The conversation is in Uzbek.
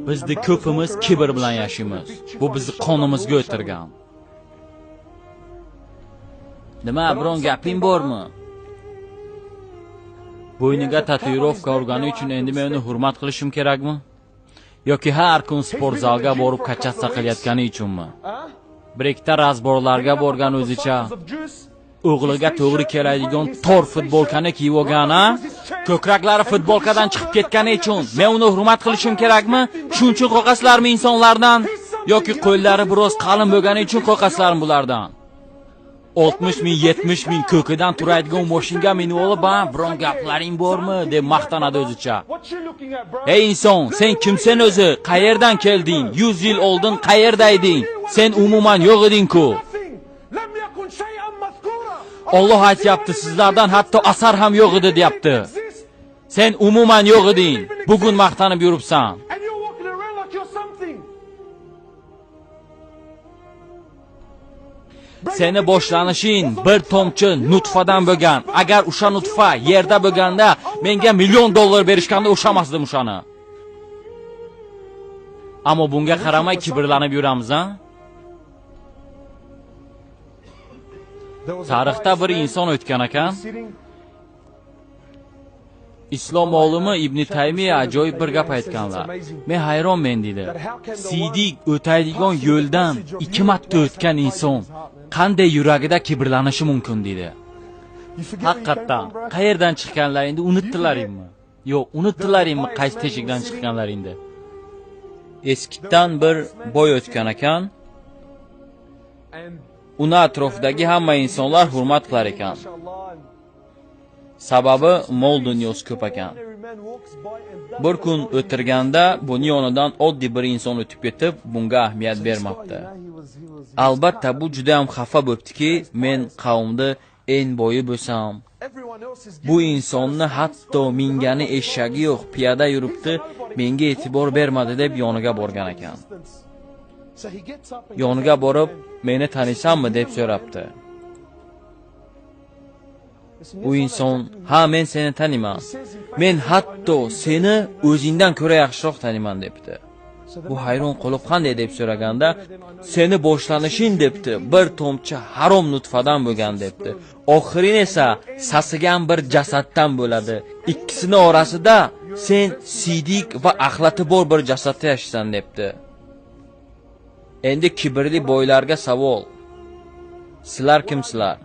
Bizni ko'pimiz kibr bilan yashaymiz. Bu bizni qonimizga o'tirgan. Nima, biron gaping bormi? Bo'yniga tatuirovka urgani uchun endi men uni hurmat qilishim kerakmi? Yoki har kun sport zalga borib kachasa qilayotgani uchunmi? Bir ikkita razborlarga borgan o'zicha o'g'liga to'g'ri keladigan tor futbolkani kiyib olgan-a? Ko'kraklari futbolkadan chiqib ketgani uchun men uni hurmat qilishim kerakmi? Shuning uchun qo'rqasizlarmi insonlardan? Yoki qo'llari biroz qalin bo'lgani uchun qo'rqasizlarmi bulardan? 60 ming, 70 ming ko'kidan turadigan mashinaga minib olib, biron gaplaring bormi deb maqtanadi o'zicha. Ey inson, sen kimsen o'zi? Qayerdan kelding? 100 yil oldin qayerda eding? Sen umuman yo'q eding-ku. Alloh aytayapti, sizlardan hatto asar ham yo'q edi deyapti. Sen umuman yo'q eding. Bugun maqtanib yuribsan. Seni boshlanishing bir tomchi nutfadan bo'lgan. Agar o'sha nutfa yerda bo'lganda, menga $1 million berishganda o'shamasdim o'shani. Ammo bunga qaramay kibrlanib yuramiz-a? Tarixda bir inson o'tgan ekan. Islom olimi Ibn Taymiya ajoyib bir gap aytganlar. Men hayronman dedi. Sidik o'taydigan yo'ldan 2 marta o'tgan inson qanday yuragida kibrlanishi mumkin dedi. Haqiqatan, qayerdan chiqqanlaringni unutdilaringmi? Yo'q, unutdilaringmi qaysi teshikdan chiqqanlaringni? Eskitdan bir boy o'tgan ekan. Uni atrofidagi hamma insonlar hurmat qilar ekan. Sababi mol dunyosi ko'p ekan. Bir kun o'tirganda buni yonidan oddiy bir inson o'tib ketib, bunga ahamiyat bermabdi. Albatta bu juda ham xafa bo'ptiki, men qavmda eng boyi bo'lsam, bu insonni hatto mingani eshagi yo'q, piyoda yuribdi, menga e'tibor bermadi deb yoniga borgan ekan. Yoniga borib, meni taniysanmi deb so'rabdi. Bu inson, ha men seni taniyman. Men hatto seni o'zingdan ko'ra yaxshiroq taniyman debdi. Bu hayron qolib qanday deb so'raganda, seni boshlanishing debdi, bir tomchi harom nutfadan bo'lgan debdi. Oxirin esa sasigan bir jasaddan bo'ladi. Ikkisini orasida sen sidik va axlati bor bir jasadda yashaysan debdi. Endi kibrli boylarga savol. Sizlar kimsizlar?